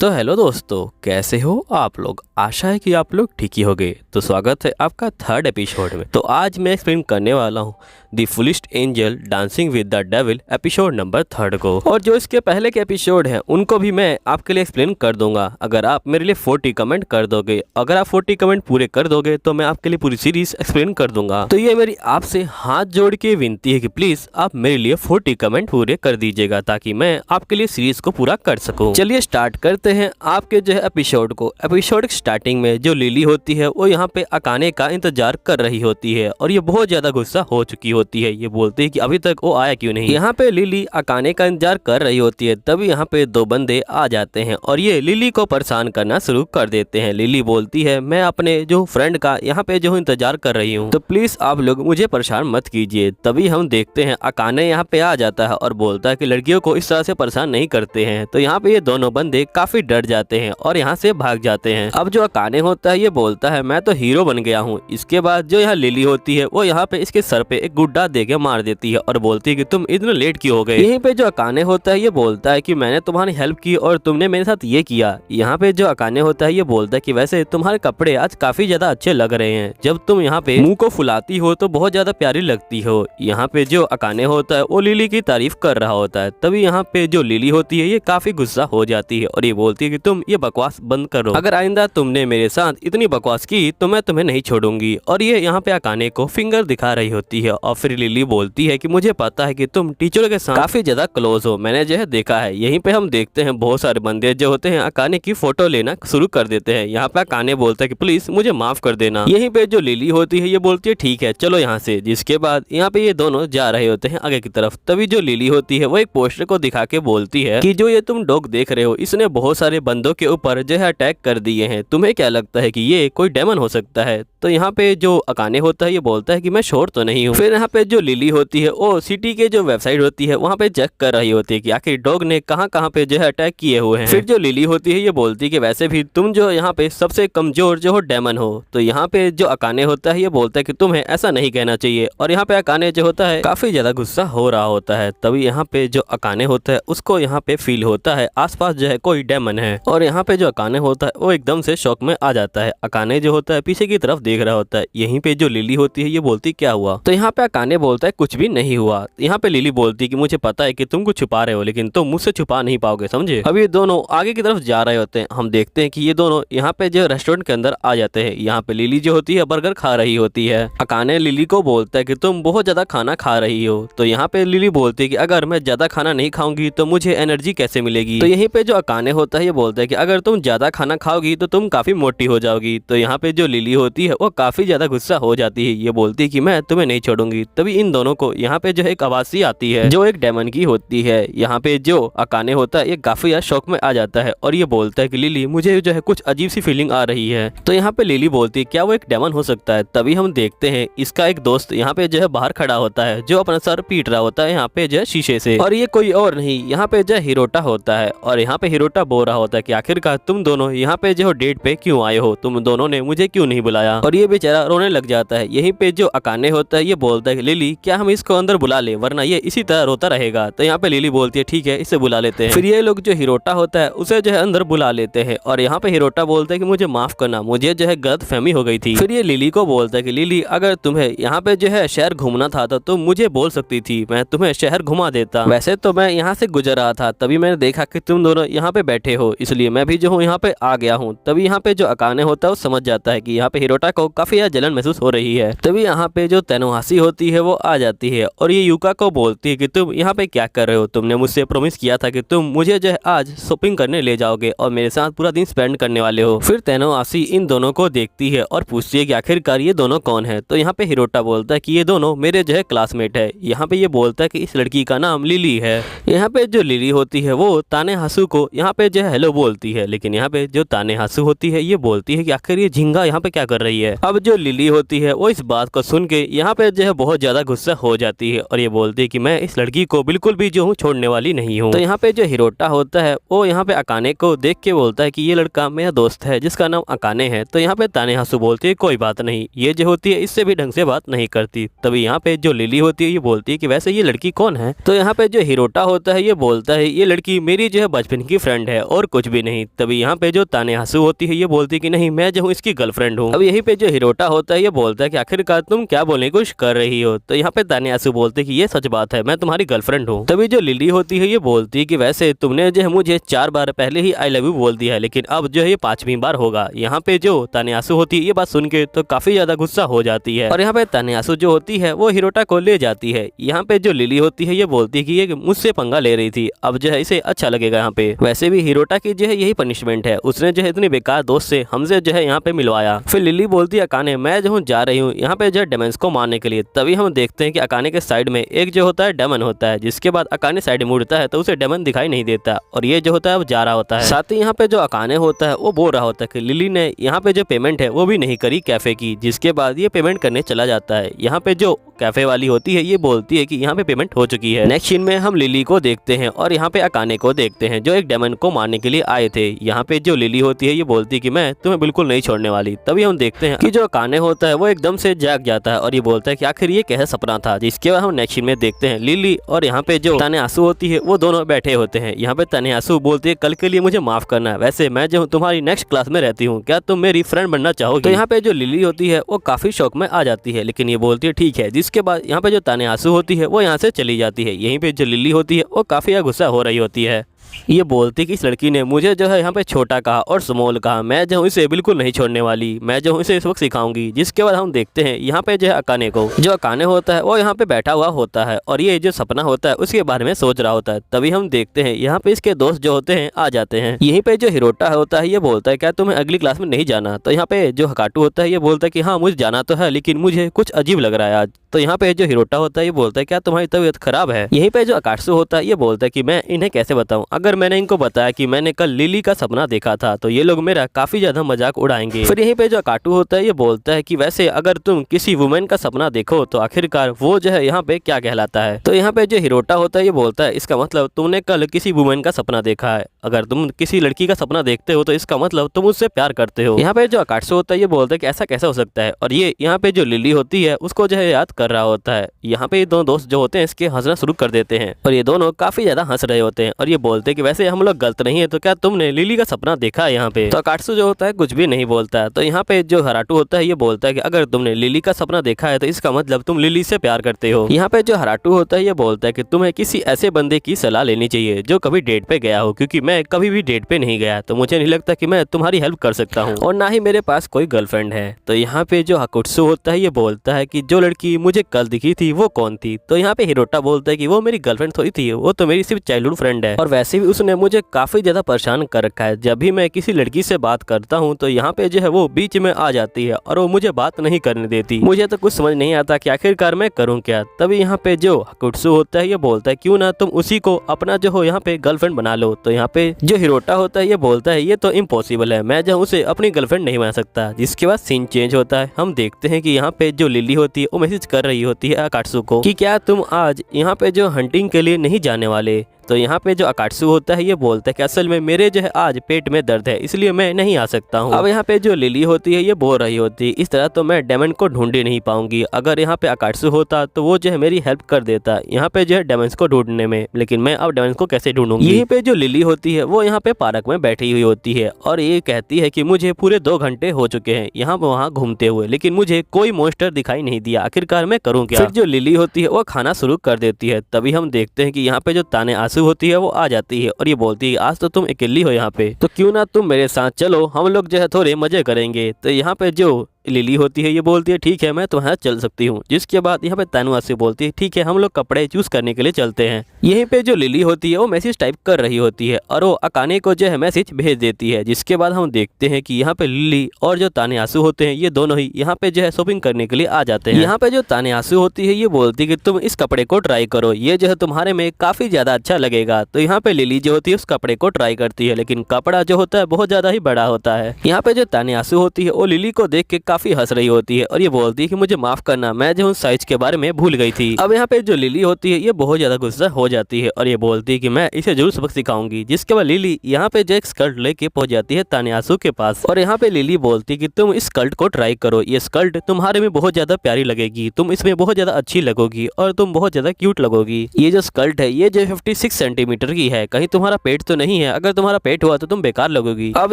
तो हेलो दोस्तों, कैसे हो आप लोग। आशा है कि आप लोग ठीक ही होंगे। तो स्वागत है आपका थर्ड एपिसोड में। तो आज मैं एक्सप्लेन करने वाला हूँ the foolish angel dancing with the devil episode number 3 को। और जो इसके पहले के एपिसोड हैं उनको भी मैं आपके लिए एक्सप्लेन कर दूंगा अगर आप मेरे लिए 40 कमेंट कर दोगे। अगर आप 40 कमेंट पूरे कर दोगे तो मैं आपके लिए पूरी सीरीज एक्सप्लेन कर दूंगा। तो ये मेरी आपसे हाथ जोड़ के विनती है कि प्लीज आप मेरे लिए 40 कमेंट पूरे कर दीजिएगा ताकि मैं आपके लिए सीरीज को पूरा कर सकूं। चलिए स्टार्ट करते हैं आपके जो है एपिसोड को। एपिसोड स्टार्टिंग में जो लिली होती है वो यहाँ पे अकाने का इंतजार कर रही होती है और ये बहुत ज्यादा गुस्सा हो चुकी होती है। ये बोलती है कि अभी तक वो आया क्यों नहीं। यहाँ पे लिली अकाने का इंतजार कर रही होती है, तभी यहाँ पे दो बंदे आ जाते हैं और ये लिली को परेशान करना शुरू कर देते हैं। लिली बोलती है मैं अपने जो फ्रेंड का यहाँ पे जो इंतजार कर रही हूँ, तो प्लीज आप लोग मुझे परेशान मत कीजिए। तभी हम देखते हैं अकाने यहाँ पे आ जाता है और बोलता है कि लड़कियों को इस तरह से परेशान नहीं करते हैं। तो यहाँ पे ये दोनों बंदे काफी डर जाते हैं और यहाँ से भाग जाते हैं। अब जो अकाने होता है ये बोलता है मैं तो हीरो बन गया हूँ। इसके बाद जो यहाँ लिली होती है वो यहाँ पे इसके सर पे एक गुड्डा दे के मार देती है और बोलती है कि तुम इतना लेट क्यों हो गए। यहीं पे जो अकाने होता है ये बोलता है कि मैंने तुम्हारी हेल्प की और तुमने मेरे साथ ये किया। यहाँ पे जो अकाने होता है ये बोलता है कि वैसे तुम्हारे कपड़े आज काफी ज्यादा अच्छे लग रहे हैं। जब तुम यहाँ पे मुंह को फुलाती हो तो बहुत ज्यादा प्यारी लगती हो। यहाँ पे जो अकाने होता है वो लिली की तारीफ कर रहा होता है। तभी यहाँ पे जो लिली होती है ये काफी गुस्सा हो जाती है और ये बोलती है कि तुम ये बकवास बंद करो। अगर आइंदा तुमने मेरे साथ इतनी बकवास की तो मैं तुम्हें नहीं छोड़ूंगी। और ये यहाँ पे अकाने को फिंगर दिखा रही होती है और फिर लिली बोलती है कि मुझे पता है कि तुम टीचर के साथ काफी ज्यादा क्लोज हो, मैंने जो है देखा है। यहीं पे हम देखते हैं बहुत सारे बंदे जो होते हैं अकाने की फोटो लेना शुरू कर देते हैं। यहाँ पे अकाने बोलता है कि प्लीज मुझे माफ कर देना। यहीं पे जो लिली होती है ये बोलती है ठीक है चलो यहाँ से। जिसके बाद यहाँ पे ये दोनों जा रहे होते हैं आगे की तरफ। तभी जो लिली होती है वो एक पोस्टर को दिखा के बोलती है कि जो ये तुम डॉग देख रहे हो इसने बहुत सारे बंदों के ऊपर जो है अटैक कर दिए हैं। तुम्हें क्या लगता है कि ये कोई डेमन हो सकता है। तो यहाँ पे जो अकाने होता है ये बोलता है कि मैं श्योर तो नहीं हूँ। फिर यहाँ पे जो लिली होती है वो सिटी के जो वेबसाइट होती है वहाँ पे चेक कर रही होती है कि आखिर डॉग ने कहाँ कहाँ पे जो है अटैक किए हुए हैं। फिर जो लिली होती है ये बोलती है कि वैसे भी तुम जो यहाँ पे सबसे कमजोर जो हो डेमन हो। तो यहाँ पे जो अकाने होता है ये बोलता है कि तुम्हें ऐसा नहीं कहना चाहिए। और यहाँ पे अकाने जो होता है काफी ज्यादा गुस्सा हो रहा होता है। तभी यहाँ पे जो अकाने होता है उसको यहाँ पे फील होता है आसपास जो है कोई डेमन है। और यहाँ पे जो अकाने होता है वो एकदम से शॉक में आ जाता है। अकाने जो होता है पीछे की तरफ देख रहा होता है। यहीं पे जो लिली होती है ये बोलती क्या हुआ। तो यहाँ पे अकाने बोलता है कुछ भी नहीं हुआ। यहाँ पे लिली बोलती है कि मुझे पता है कि तुम कुछ छुपा रहे हो लेकिन तुम मुझसे छुपा नहीं पाओगे, समझे। अब ये दोनों आगे की तरफ जा रहे होते हैं। हम देखते हैं कि ये दोनों यहाँ पे जो रेस्टोरेंट के अंदर आ जाते हैं। यहाँ पे लिली जो होती है बर्गर खा रही होती है। अकाने लिली को बोलता है कि तुम बहुत ज्यादा खाना खा रही हो। तो यहाँ पे लिली बोलती है कि अगर मैं ज्यादा खाना नहीं खाऊंगी तो मुझे एनर्जी कैसे मिलेगी। तो यहीं पे जो अकाने होता है ये बोलता है कि अगर तुम ज्यादा खाना खाओगी तो तुम काफी मोटी हो जाओगी। तो यहाँ पे जो लिली होती है वो काफी ज्यादा गुस्सा हो जाती है। ये बोलती है कि मैं तुम्हें नहीं छोड़ूंगी। तभी इन दोनों को यहाँ पे जो है एक आवाज सी आती है जो एक डेमन की होती है। यहाँ पे जो अकाने होता है ये काफी ज्यादा शौक में आ जाता है और ये बोलता है कि लिली मुझे जो है कुछ अजीब सी फीलिंग आ रही है। तो यहाँ पे लिली बोलती है क्या वो एक डेमन हो सकता है। तभी हम देखते हैं इसका एक दोस्त यहाँ पे जो है बाहर खड़ा होता है जो अपना सर पीट रहा होता है यहाँ पे जो है शीशे से। और ये कोई और नहीं यहाँ पे जो हिरोटा होता है। और यहाँ पे हिरोटा बोल रहा होता है कि आखिरकार तुम दोनों यहाँ पे जो डेट पे क्यों आए हो, तुम दोनों ने मुझे क्यों नहीं बुलाया। और ये बेचारा रोने लग जाता है। यहीं पे जो अकाने होता है ये बोलता है कि लिली क्या हम इसको अंदर बुला ले वरना ये इसी तरह रोता रहेगा। तो यहाँ पे लिली बोलती है ठीक है इसे बुला लेते हैं। फिर ये लोग जो हिरोटा होता है उसे जो है अंदर बुला लेते हैं। और यहाँ पे हिरोटा बोलता है कि मुझे माफ करना, मुझे जो है गलतफहमी हो गई थी। फिर ये लिली को बोलता है कि लिली अगर तुम्हें यहाँ पे जो है शहर घूमना था तो तुम मुझे बोल सकती थी, मैं तुम्हें शहर घुमा देता। वैसे तो मैं यहाँ से गुजर रहा था तभी मैंने देखा कि तुम दोनों यहाँ पे बैठे हो इसलिए मैं भी जो हूँ यहाँ पे आ गया हूँ। तभी यहाँ पे जो अकाने होता है वो समझ जाता है कि यहाँ पे हिरोटा को काफी ज्यादा जलन महसूस हो रही है। तभी यहाँ पे जो तेनोहाशी होती है वो आ जाती है और ये यूका को बोलती है कि तुम यहाँ पे क्या कर रहे हो, तुमने मुझसे प्रॉमिस किया था कि तुम मुझे जो है आज शॉपिंग करने ले जाओगे और मेरे साथ पूरा दिन स्पेंड करने वाले हो। फिर तेनोहाशी इन दोनों को देखती है और पूछती है कि आखिरकार ये दोनों कौन है। तो यहाँ पे हिरोटा बोलता है कि ये दोनों मेरे जो है क्लासमेट है। यहाँ पे ये बोलता है कि इस लड़की का नाम लिली है। यहाँ पे जो लिली होती है वो तानेहासु को यहाँ पे जो है हेलो बोलती है। लेकिन यहाँ पे जो तानेहासु होती है ये बोलती है कि आखिर ये झिंगा यहाँ पे क्या कर रही है। अब जो लिली होती है वो इस बात को सुन के यहाँ पे जो है बहुत ज्यादा गुस्सा हो जाती है और ये बोलती है कि मैं इस लड़की को बिल्कुल भी जो हूँ छोड़ने वाली नहीं हूँ। तो यहाँ पे जो हिरोटा होता है वो यहाँ पे अकाने को देख के बोलता है कि ये लड़का मेरा दोस्त है जिसका नाम अकाने है। तो यहाँ पे तानेहासु बोलती है कोई बात नहीं, ये जो होती है इससे भी ढंग से बात नहीं करती। तभी यहाँ पे जो लिली होती है ये बोलती है कि वैसे ये लड़की कौन है। तो यहाँ पे जो हिरोटा होता है ये बोलता है ये लड़की मेरी जो है बचपन की फ्रेंड है और कुछ भी नहीं। तभी यहाँ पे जो तानेहासु होती है ये बोलती है कि नहीं, मैं जो हूँ इसकी गर्लफ्रेंड हूँ। अब यहीं पे जो हिरोटा होता है ये बोलता है कि आखिरकार तुम क्या बोलने की कोशिश कर रही हो। तो यहाँ पे तानेहासु बोलते कि ये सच बात है, मैं तुम्हारी गर्लफ्रेंड हूँ। तभी जो लिली होती है ये बोलती है कि वैसे तुमने जो है मुझे 4 बार पहले ही आई लव यू बोल दिया है, लेकिन अब जो है ये 5वीं बार होगा। यहाँ पे जो तानेहासु होती है ये बात सुन के तो काफी ज्यादा गुस्सा हो जाती है और यहाँ पे तानेहासु जो होती है वो हिरोटा को ले जाती है। यहाँ पे जो लिली होती है ये बोलती है कि ये मुझसे पंगा ले रही थी, अब जो है इसे अच्छा लगेगा यहाँ पे। वैसे भी हिरोटा की जो है यही पनिशमेंट है, उसने जो है इतनी बेकार दोस्त से हमसे जो है यहाँ पे मिलवाया। फिर लिली बोलती है अकाने मैं जो हूँ जा रही हूँ यहाँ पे जो है डेमन्स को मारने के लिए। तभी हम देखते हैं कि अकाने के साइड में एक जो होता है डेमन होता है, जिसके बाद अकाने साइड मुड़ता है तो उसे डेमन दिखाई नहीं देता और ये जो होता है वो जा रहा होता है। साथ ही यहाँ पे जो अकाने होता है वो बोल रहा होता है कि लिली ने यहाँ पे जो पेमेंट है वो भी नहीं करी कैफे की, जिसके बाद ये पेमेंट करने चला जाता है। यहाँ पे जो कैफे वाली होती है ये बोलती है कि यहाँ पे पेमेंट हो चुकी है। नेक्स्ट सीन में हम लिली को देखते हैं और यहाँ पे अकाने को देखते हैं जो एक डेमन को मारने के लिए आए थे। यहाँ पे जो लिली होती है ये बोलती है कि मैं तुम्हें बिल्कुल नहीं छोड़ने वाली। तभी हम देखते हैं कि जो अकाने होता है वो एकदम से जाग जाता है और ये बोलता है कि आखिर ये कैसा सपना था। जिसके बाद हम नेक्स्ट सीन में देखते हैं लिली और यहाँ पे जो तानेहासु होती है वो दोनों बैठे होते हैं। यहाँ पे तानेहासु बोलती है कल के लिए मुझे माफ करना है, वैसे मैं जो हूँ तुम्हारी नेक्स्ट क्लास में रहती हूँ, क्या तुम मेरी फ्रेंड बनना चाहोगी। तो यहाँ पे जो लिली होती है वो काफी शौक में आ जाती है, लेकिन ये बोलती है ठीक है। जिसके बाद यहाँ पे जो तानेहासु होती है वो यहाँ से चली जाती है। यहीं पे जो लिली होती है वो काफी गुस्सा हो रही होती है। ये बोलती कि इस लड़की ने मुझे जो है यहाँ पे छोटा कहा और स्मॉल कहा, मैं जो हूँ इसे बिल्कुल नहीं छोड़ने वाली, मैं जो हूँ इसे इस वक्त सिखाऊंगी। जिसके बाद हम देखते हैं यहाँ पे जो है अकाने को, जो अकाने होता है वो यहाँ पे बैठा हुआ होता है और ये जो सपना होता है उसके बारे में सोच रहा होता है। तभी हम देखते हैं यहाँ पे इसके दोस्त जो होते हैं आ जाते हैं। यहीं पे जो हिरोटा होता है ये बोलता है क्या तुम्हें अगली क्लास में नहीं जाना। तो यहाँ पे जो हकाटू होता है ये बोलता है कि हाँ मुझे जाना तो है, लेकिन मुझे कुछ अजीब लग रहा है आज। तो यहाँ पे जो हिरोटा होता है ये बोलता है क्या तुम्हारी तबीयत खराब है। यहीं पे जो अकात्सु होता है ये बोलता है कि मैं इन्हें कैसे बताऊं, अगर मैंने इनको बताया कि मैंने कल लिली का सपना देखा था तो ये लोग मेरा काफी ज्यादा मजाक उड़ाएंगे। फिर यहीं पे जो अकाटू होता है ये बोलता है कि वैसे अगर तुम किसी वुमेन का सपना देखो तो आखिरकार वो जो है यहाँ पे क्या कहलाता है। तो यहाँ पे जो हिरोटा होता है ये बोलता है इसका मतलब तुमने कल किसी वुमेन का सपना देखा है, अगर तुम किसी लड़की का सपना देखते हो तो इसका मतलब तुम उससे प्यार करते हो। यहाँ पे जो अकात्सु होता है ये बोलता है कि ऐसा कैसा हो सकता है और ये यहाँ पे जो लिली होती है उसको जो है याद कर रहा होता है। यहाँ पे ये दोनों दोस्त जो होते हैं इसके हंसना शुरू कर देते हैं और ये दोनों काफी ज्यादा हंस रहे होते हैं और ये बोलते हैं कि वैसे हम लोग गलत नहीं है, तो क्या तुमने लिली का सपना देखा है यहाँ पे। तो अकात्सु जो होता है कुछ भी नहीं बोलता है। तो यहाँ पे जो हराटू होता है ये बोलता है कि अगर तुमने लिली का सपना देखा है तो इसका मतलब तुम लिली से प्यार करते हो। यहाँ पे जो हराटू होता है ये बोलता है कि तुम्हें किसी ऐसे बंदे की सलाह लेनी चाहिए जो कभी डेट पे गया हो, क्योंकि मैं कभी भी डेट पे नहीं गया तो मुझे नहीं लगता कि मैं तुम्हारी हेल्प कर सकता हूँ और ना ही मेरे पास कोई गर्लफ्रेंड है। तो यहाँ पे जो हकुत्सु होता है ये बोलता है कि जो लड़की मुझे कल दिखी थी वो कौन थी। तो यहाँ पे हिरोटा बोलता है कि वो मेरी गर्लफ्रेंड थोड़ी थी, वो तो मेरी सिर्फ चाइल्डहुड फ्रेंड है और वैसे भी उसने मुझे काफी ज्यादा परेशान कर रखा है। जब भी मैं किसी लड़की से बात करता हूँ तो यहाँ पे जो है वो बीच में आ जाती है और वो मुझे बात नहीं करने देती। मुझे तो कुछ समझ नहीं आता कि आखिरकार मैं करूँ क्या। तभी यहाँ पे जो हकुत्सु होता है ये बोलता है क्यों ना तुम उसी को अपना जो हो यहाँ पे गर्लफ्रेंड बना लो। तो यहाँ पे जो हिरोटा होता है ये बोलता है ये तो इम्पॉसिबल है, मैं जो उसे अपनी गर्लफ्रेंड नहीं बना सकता। जिसके बाद सीन चेंज होता है, हम देखते हैं कि यहाँ पे जो लिली होती है वो मैसेज कर रही होती है अकात्सु को कि क्या तुम आज यहाँ पे जो हंटिंग के लिए नहीं जाने वाले। तो यहाँ पे जो अकात्सु होता है ये बोलता है कि असल में मेरे जो है आज पेट में दर्द है इसलिए मैं नहीं आ सकता हूँ। अब यहाँ पे जो लिली होती है ये बोल रही होती है इस तरह तो मैं डेमन को ढूंढ ही नहीं पाऊंगी, अगर यहाँ पे अकात्सु होता तो वो जो है मेरी हेल्प कर देता यहाँ पे जो है डेमन्स को ढूंढने में, लेकिन मैं अब डेमन्स को कैसे ढूंढूंगी। यहीं पे जो लिली होती है वो यहाँ पे पार्क में बैठी हुई होती है और ये कहती है कि मुझे पूरे 2 घंटे हो चुके हैं यहाँ वहाँ घूमते हुए, लेकिन मुझे कोई मॉन्स्टर दिखाई नहीं दिया, आखिरकार मैं करूँ क्या। फिर जो लिली होती है वो खाना शुरू कर देती है। तभी हम देखते हैं कि यहाँ पे जो तानेहासु होती है वो आ जाती है और ये बोलती है आज तो तुम अकेली हो यहाँ पे, तो क्यों ना तुम मेरे साथ चलो, हम लोग जो है थोड़े मजे करेंगे। तो यहाँ पे जो लिली होती है ये बोलती है ठीक है मैं तुम्हारे साथ चल सकती हूँ। जिसके बाद यहाँ पे तानेहासु बोलती है ठीक है हम लोग कपड़े चूज करने के लिए चलते हैं। यहीं पे जो लिली होती है वो मैसेज टाइप कर रही होती है और वो अकाने को जो है मैसेज भेज देती है। जिसके बाद हम देखते हैं कि यहाँ पे लिली और जो तानेहासु होते हैं ये दोनों ही यहाँ पे जो है शॉपिंग करने के लिए आ जाते हैं। यहाँ पे जो तानेहासु होती है ये बोलती है कि तुम इस कपड़े को ट्राई करो, ये जो है तुम्हारे में काफी ज्यादा अच्छा लगेगा। तो यहाँ पे लिली जो होती है उस कपड़े को ट्राई करती है, लेकिन कपड़ा जो होता है बहुत ज्यादा ही बड़ा होता है। यहाँ पे जो तानेहासु होती है वो लिली को देख के काफी हंस रही होती है और ये बोलती है कि मुझे माफ करना, मैं जो साइज के बारे में भूल गई थी। अब यहाँ पे जो लिली होती है ये बहुत ज्यादा गुस्सा हो जाती है और ये बोलती है कि मैं इसे जरूर सबक सिखाऊंगी। जिसके बाद लिली यहाँ पे जो एक स्कर्ट लेके पहुंच जाती है तान्यासु के पास और यहाँ पे लिली बोलती है कि तुम इस स्कर्ट को ट्राई करो, ये स्कर्ट तुम्हारे में बहुत ज्यादा प्यारी लगेगी, तुम इसमें बहुत ज्यादा अच्छी लगोगी और तुम बहुत ज्यादा क्यूट लगोगी। ये जो स्कर्ट है ये जो 56 सेंटीमीटर की है, कहीं तुम्हारा पेट तो नहीं है, अगर तुम्हारा पेट हुआ तो तुम बेकार लगोगी। अब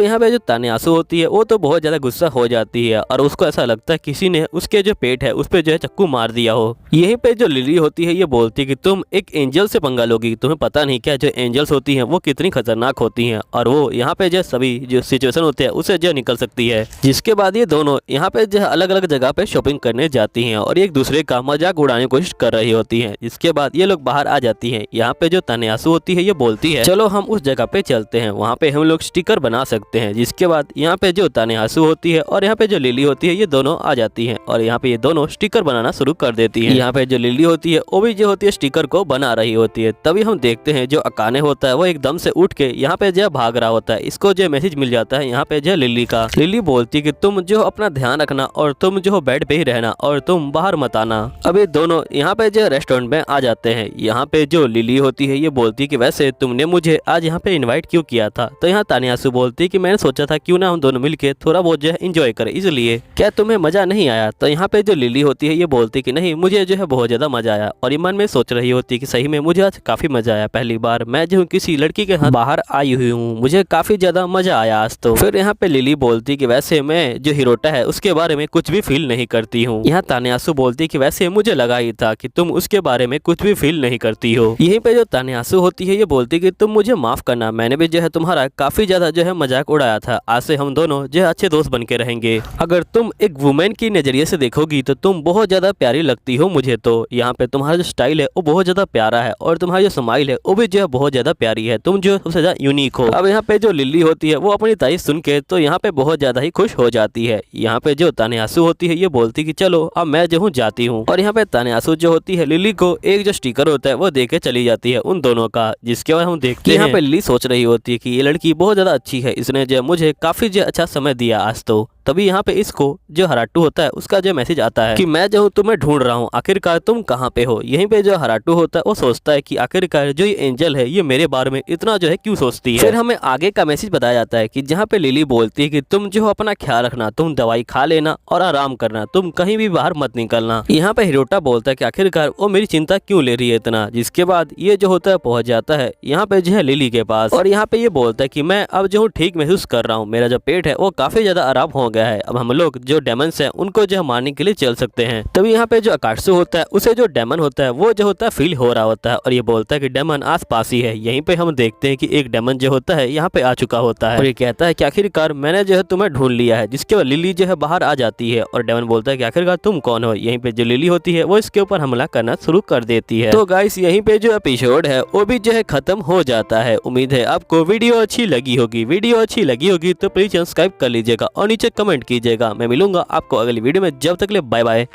यहाँ पे जो तान्यासु होती है वो तो बहुत ज्यादा गुस्सा हो जाती है और उसको ऐसा लगता है किसी ने उसके जो पेट है उस पे जो है चक्कू मार दिया हो। यहीं पे जो लिली होती है ये बोलती है कि तुम एक एंजल से पंगा लोगी, तुम्हें पता नहीं क्या जो एंजल्स होती हैं वो कितनी खतरनाक होती हैं और वो यहाँ पे जो सभी जो सिचुएशन होते हैं उसे जो निकल सकती है। जिसके बाद ये दोनों यहाँ पे जो अलग अलग जगह पे शॉपिंग करने जाती हैं और एक दूसरे का मजाक उड़ाने की कोशिश कर रही होती हैं। जिसके बाद ये लोग बाहर आ जाती हैं। यहाँ पे जो तान्यासु होती है ये बोलती है चलो हम उस जगह पे चलते हैं, वहाँ पे हम लोग स्टिकर बना सकते हैं। जिसके बाद यहाँ पे जो तान्यासु होती है और यहाँ पे जो लिली होती है ये दोनों आ जाती हैं और यहाँ पे ये दोनों स्टिकर बनाना शुरू कर देती हैं। यहाँ पे जो लिली होती है वो भी जो होती है स्टिकर को बना रही होती है। तभी हम देखते हैं जो अकाने होता है वो एकदम से उठ के यहाँ पे जो भाग रहा होता है। इसको जो मैसेज मिल जाता है यहाँ पे जो लिली का। लिली बोलती है कि तुम जो अपना ध्यान रखना और तुम जो बेड पे ही रहना और तुम बाहर मत आना। अब ये दोनों यहाँ पे जो रेस्टोरेंट में आ जाते हैं। यहाँ पे जो लिली होती है ये बोलती है कि वैसे तुमने मुझे आज यहाँ पे इनवाइट क्यों किया था? तो यहाँ तान्यासु बोलती है कि मैंने सोचा था क्यों ना हम दोनों मिलके थोड़ा बहुत जो है इंजॉय करें, इसलिए क्या तुम्हें मजा नहीं आया? तो यहाँ पे जो लिली होती है ये बोलती है कि नहीं, मुझे जो है बहुत ज्यादा मजा आया। और ये मन में सोच रही होती है कि सही में मुझे आज काफी मजा आया, पहली बार मैं जो किसी लड़की के साथ बाहर आई हुई हूँ, मुझे काफी ज्यादा मजा आया आज तो। फिर यहाँ पे लिली बोलती है कि वैसे मैं जो हिरोटा है उसके बारे में कुछ भी फील नहीं करती हूँ। यहाँ तान्यासु बोलती है कि वैसे मुझे लगा ही था कि तुम उसके बारे में कुछ भी फील नहीं करती हो। यहीं पे जो तान्यासु होती है ये बोलती है कि तुम मुझे माफ करना, मैंने भी जो है तुम्हारा काफी ज्यादा जो है मजाक उड़ाया था, आज से हम दोनों जो है अच्छे दोस्त बन के रहेंगे। अगर तुम एक वुमेन की नजरिए से देखोगी तो तुम बहुत ज्यादा प्यारी लगती हो मुझे तो। यहाँ पे तुम्हारा जो स्टाइल है वो बहुत ज्यादा प्यारा है और तुम्हारी जो स्माइल है वो भी जो है बहुत ज्यादा प्यारी है, तुम जो सबसे ज्यादा यूनिक हो। अब यहाँ पे जो लिली होती है वो अपनी तारीफ सुन के तो यहाँ पे बहुत ज्यादा ही खुश हो जाती है। यहाँ पे जो तान्यासु होती है ये बोलती कि चलो अब मैं जो हूँ जाती हूँ। और यहाँ पे तान्यासु जो होती है लिली को एक जो स्टिकर होता है वो दे के चली जाती है उन दोनों का। जिसके बाद हम देखते हैं यहाँ पे लिली सोच रही होती है कि ये लड़की बहुत ज्यादा अच्छी है, इसने जो मुझे काफी जो अच्छा समय दिया आज तो। तभी यहाँ पे इसको जो हराटू होता है उसका जो मैसेज आता है कि मैं जो हूँ तुम्हें ढूंढ रहा हूँ, आखिरकार तुम कहाँ पे हो। यहीं पे जो हराटू होता है वो सोचता है कि आखिरकार जो ये एंजल है ये मेरे बारे में इतना जो है क्यों सोचती है। फिर हमें आगे का मैसेज बताया जाता है कि जहाँ पे लिली बोलती है कि तुम जो अपना ख्याल रखना, तुम दवाई खा लेना और आराम करना, तुम कहीं भी बाहर मत निकलना। यहाँ पे हिरोटा बोलता है कि आखिरकार वो मेरी चिंता क्यों ले रही है इतना। जिसके बाद ये जो होता है पहुंच जाता है यहाँ पे जो है लिली के पास और यहाँ पे ये बोलता है कि मैं अब जो हूँ ठीक महसूस कर रहा हूँ, मेरा जो पेट है वो काफी ज्यादा आराम हो गया है, अब हम लोग जो डेमन्स हैं उनको जो मारने के लिए चल सकते हैं। तभी यहाँ पे जो अकात्सु होता है उसे जो डेमन होता है वो जो होता है फील हो रहा होता है और ये बोलता है कि डेमन आस पास ही है। यहीं पे हम देखते हैं कि एक डेमन जो होता है यहाँ पे आ चुका होता है और ये कहता है कि आखिरकार मैंने जो है तुम्हें ढूंढ लिया है। जिसके बाद लिली जो है बाहर आ जाती है और डेमन बोलता है कि आखिरकार तुम कौन हो। यहीं पे जो लिली होती है वो इसके ऊपर हमला करना शुरू कर देती है। तो गाइस यहीं पे जो एपिसोड है वो भी जो है खत्म हो जाता है। उम्मीद है आपको वीडियो अच्छी लगी होगी। वीडियो अच्छी लगी होगी तो प्लीज सब्सक्राइब कर लीजिएगा और नीचे कमेंट कीजिएगा। मैं मिलूंगा आपको अगली वीडियो में, जब तक के लिए बाय बाय।